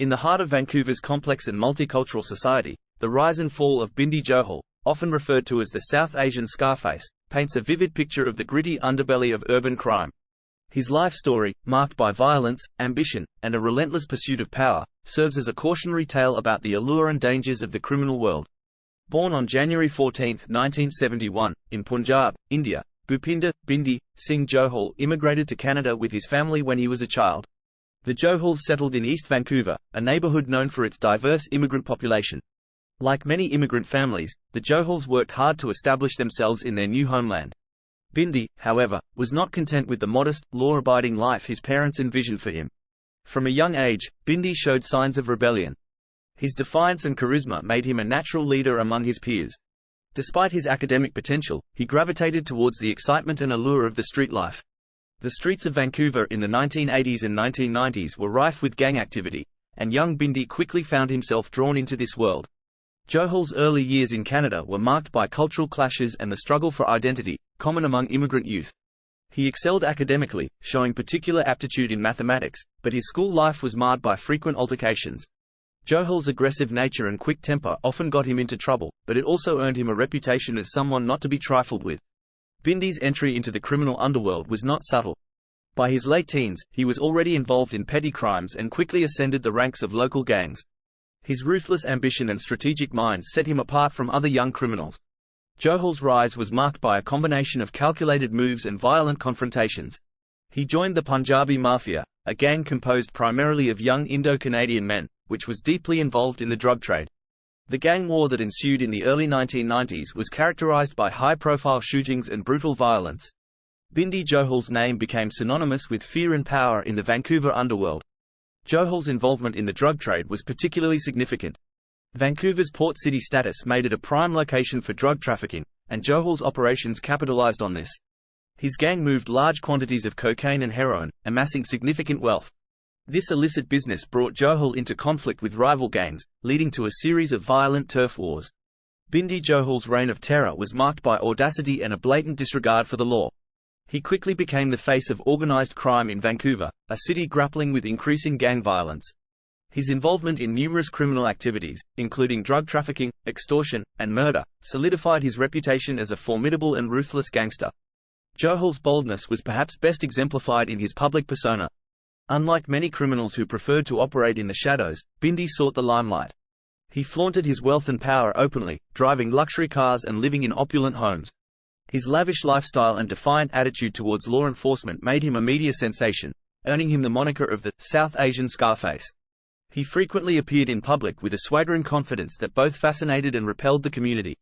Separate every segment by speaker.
Speaker 1: In the heart of Vancouver's complex and multicultural society, the rise and fall of Bindy Johal, often referred to as the South Asian Scarface, paints a vivid picture of the gritty underbelly of urban crime. His life story, marked by violence, ambition, and a relentless pursuit of power, serves as a cautionary tale about the allure and dangers of the criminal world. Born on January 14, 1971, in Punjab, India, Bhupinder Bindy Singh Johal immigrated to Canada with his family when he was a child. The Johals settled in East Vancouver, a neighbourhood known for its diverse immigrant population. Like many immigrant families, the Johals worked hard to establish themselves in their new homeland. Bindy, however, was not content with the modest, law-abiding life his parents envisioned for him. From a young age, Bindy showed signs of rebellion. His defiance and charisma made him a natural leader among his peers. Despite his academic potential, he gravitated towards the excitement and allure of the street life. The streets of Vancouver in the 1980s and 1990s were rife with gang activity, and young Bindy quickly found himself drawn into this world. Johal's early years in Canada were marked by cultural clashes and the struggle for identity, common among immigrant youth. He excelled academically, showing particular aptitude in mathematics, but his school life was marred by frequent altercations. Johal's aggressive nature and quick temper often got him into trouble, but it also earned him a reputation as someone not to be trifled with. Bindy's entry into the criminal underworld was not subtle. By his late teens, he was already involved in petty crimes and quickly ascended the ranks of local gangs. His ruthless ambition and strategic mind set him apart from other young criminals. Johal's rise was marked by a combination of calculated moves and violent confrontations. He joined the Punjabi Mafia, a gang composed primarily of young Indo-Canadian men, which was deeply involved in the drug trade. The gang war that ensued in the early 1990s was characterized by high-profile shootings and brutal violence. Bindy Johal's name became synonymous with fear and power in the Vancouver underworld. Johal's involvement in the drug trade was particularly significant. Vancouver's port city status made it a prime location for drug trafficking, and Johal's operations capitalized on this. His gang moved large quantities of cocaine and heroin, amassing significant wealth. This illicit business brought Johal into conflict with rival gangs, leading to a series of violent turf wars. Bindy Johal's reign of terror was marked by audacity and a blatant disregard for the law. He quickly became the face of organized crime in Vancouver, a city grappling with increasing gang violence. His involvement in numerous criminal activities, including drug trafficking, extortion, and murder, solidified his reputation as a formidable and ruthless gangster. Johal's boldness was perhaps best exemplified in his public persona. Unlike many criminals who preferred to operate in the shadows, Bindy sought the limelight. He flaunted his wealth and power openly, driving luxury cars and living in opulent homes. His lavish lifestyle and defiant attitude towards law enforcement made him a media sensation, earning him the moniker of the South Asian Scarface. He frequently appeared in public with a swaggering confidence that both fascinated and repelled the community.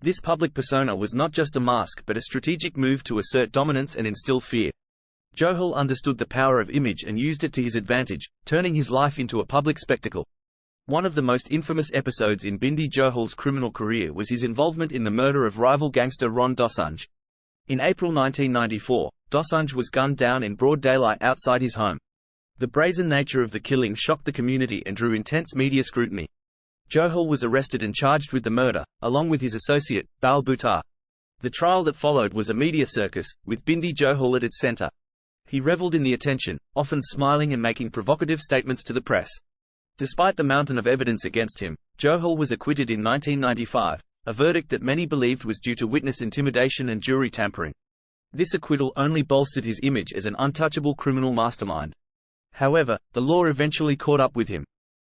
Speaker 1: This public persona was not just a mask but a strategic move to assert dominance and instill fear. Johal understood the power of image and used it to his advantage, turning his life into a public spectacle. One of the most infamous episodes in Bindy Johal's criminal career was his involvement in the murder of rival gangster Ron Dosanjh. In April 1994, Dosanjh was gunned down in broad daylight outside his home. The brazen nature of the killing shocked the community and drew intense media scrutiny. Johal was arrested and charged with the murder, along with his associate, Bal Buttar. The trial that followed was a media circus, with Bindy Johal at its center. He reveled in the attention, often smiling and making provocative statements to the press. Despite the mountain of evidence against him, Johal was acquitted in 1995, a verdict that many believed was due to witness intimidation and jury tampering. This acquittal only bolstered his image as an untouchable criminal mastermind. However, the law eventually caught up with him.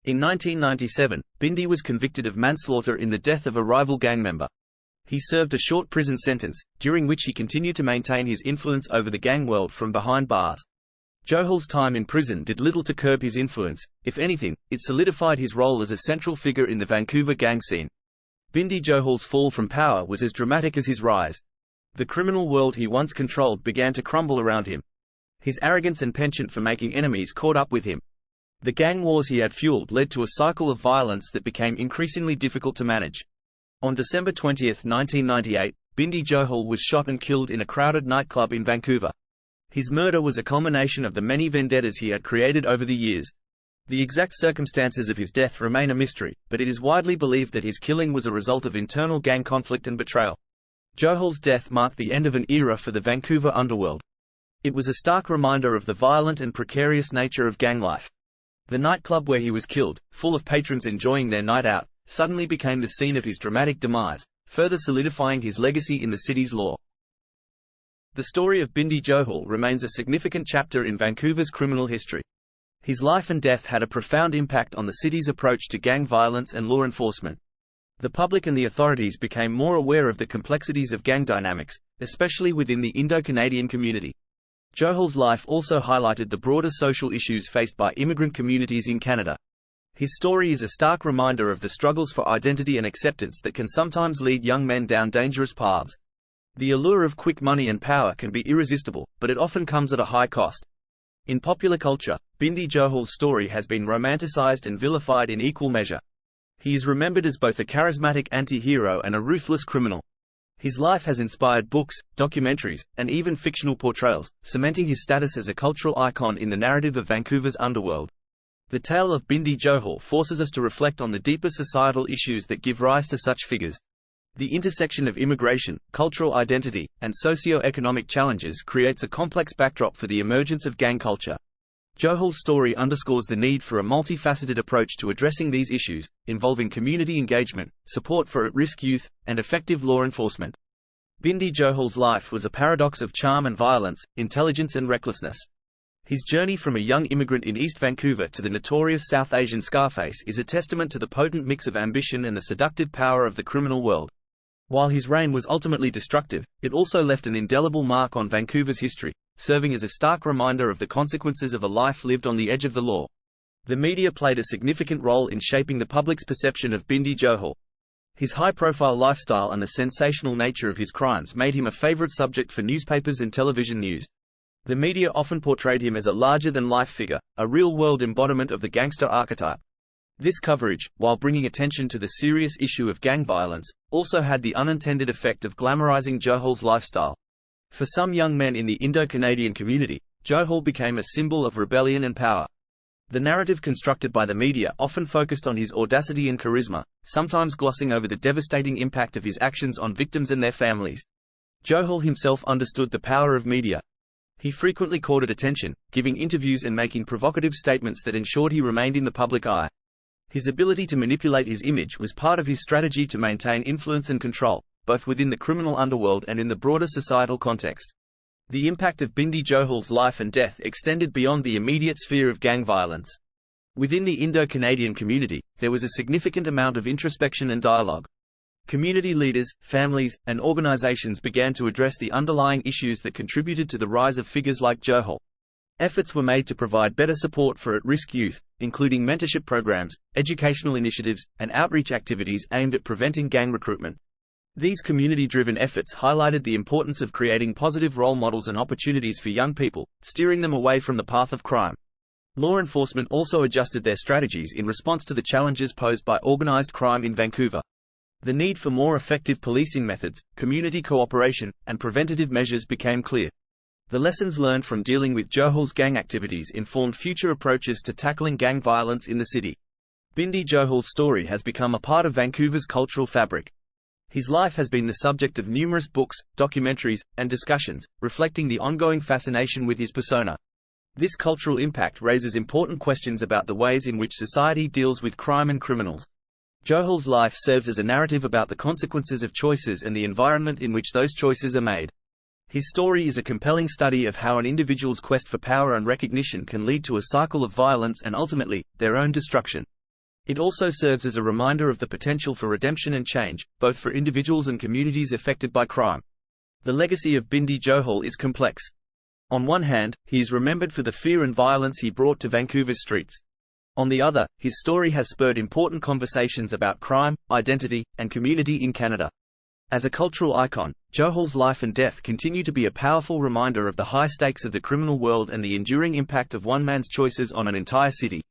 Speaker 1: In 1997, Bindy was convicted of manslaughter in the death of a rival gang member. He served a short prison sentence, during which he continued to maintain his influence over the gang world from behind bars. Johal's time in prison did little to curb his influence. If anything, it solidified his role as a central figure in the Vancouver gang scene. Bindy Johal's fall from power was as dramatic as his rise. The criminal world he once controlled began to crumble around him. His arrogance and penchant for making enemies caught up with him. The gang wars he had fueled led to a cycle of violence that became increasingly difficult to manage. On December 20, 1998, Bindy Johal was shot and killed in a crowded nightclub in Vancouver. His murder was a culmination of the many vendettas he had created over the years. The exact circumstances of his death remain a mystery, but it is widely believed that his killing was a result of internal gang conflict and betrayal. Johal's death marked the end of an era for the Vancouver underworld. It was a stark reminder of the violent and precarious nature of gang life. The nightclub where he was killed, full of patrons enjoying their night out, suddenly became the scene of his dramatic demise, further solidifying his legacy in the city's lore. The story of Bindy Johal remains a significant chapter in Vancouver's criminal history. His life and death had a profound impact on the city's approach to gang violence and law enforcement. The public and the authorities became more aware of the complexities of gang dynamics, especially within the Indo-Canadian community. Johal's life also highlighted the broader social issues faced by immigrant communities in Canada. His story is a stark reminder of the struggles for identity and acceptance that can sometimes lead young men down dangerous paths. The allure of quick money and power can be irresistible, but it often comes at a high cost. In popular culture, Bindy Johal's story has been romanticized and vilified in equal measure. He is remembered as both a charismatic anti-hero and a ruthless criminal. His life has inspired books, documentaries, and even fictional portrayals, cementing his status as a cultural icon in the narrative of Vancouver's underworld. The tale of Bindy Johal forces us to reflect on the deeper societal issues that give rise to such figures. The intersection of immigration, cultural identity, and socio-economic challenges creates a complex backdrop for the emergence of gang culture. Johal's story underscores the need for a multifaceted approach to addressing these issues, involving community engagement, support for at-risk youth, and effective law enforcement. Bindy Johal's life was a paradox of charm and violence, intelligence and recklessness. His journey from a young immigrant in East Vancouver to the notorious South Asian Scarface is a testament to the potent mix of ambition and the seductive power of the criminal world. While his reign was ultimately destructive, it also left an indelible mark on Vancouver's history, serving as a stark reminder of the consequences of a life lived on the edge of the law. The media played a significant role in shaping the public's perception of Bindy Johal. His high-profile lifestyle and the sensational nature of his crimes made him a favorite subject for newspapers and television news. The media often portrayed him as a larger-than-life figure, a real-world embodiment of the gangster archetype. This coverage, while bringing attention to the serious issue of gang violence, also had the unintended effect of glamorizing Johal's lifestyle. For some young men in the Indo-Canadian community, Johal became a symbol of rebellion and power. The narrative constructed by the media often focused on his audacity and charisma, sometimes glossing over the devastating impact of his actions on victims and their families. Johal himself understood the power of media. He frequently courted attention, giving interviews and making provocative statements that ensured he remained in the public eye. His ability to manipulate his image was part of his strategy to maintain influence and control, both within the criminal underworld and in the broader societal context. The impact of Bindy Johal's life and death extended beyond the immediate sphere of gang violence. Within the Indo-Canadian community, there was a significant amount of introspection and dialogue. Community leaders, families, and organizations began to address the underlying issues that contributed to the rise of figures like Johal. Efforts were made to provide better support for at-risk youth, including mentorship programs, educational initiatives, and outreach activities aimed at preventing gang recruitment. These community-driven efforts highlighted the importance of creating positive role models and opportunities for young people, steering them away from the path of crime. Law enforcement also adjusted their strategies in response to the challenges posed by organized crime in Vancouver. The need for more effective policing methods, community cooperation, and preventative measures became clear. The lessons learned from dealing with Johal's gang activities informed future approaches to tackling gang violence in the city. Bindy Johal's story has become a part of Vancouver's cultural fabric. His life has been the subject of numerous books, documentaries, and discussions, reflecting the ongoing fascination with his persona. This cultural impact raises important questions about the ways in which society deals with crime and criminals. Johal's life serves as a narrative about the consequences of choices and the environment in which those choices are made. His story is a compelling study of how an individual's quest for power and recognition can lead to a cycle of violence and ultimately, their own destruction. It also serves as a reminder of the potential for redemption and change, both for individuals and communities affected by crime. The legacy of Bindy Johal is complex. On one hand, he is remembered for the fear and violence he brought to Vancouver's streets. On the other, his story has spurred important conversations about crime, identity, and community in Canada. As a cultural icon, Johal's life and death continue to be a powerful reminder of the high stakes of the criminal world and the enduring impact of one man's choices on an entire city.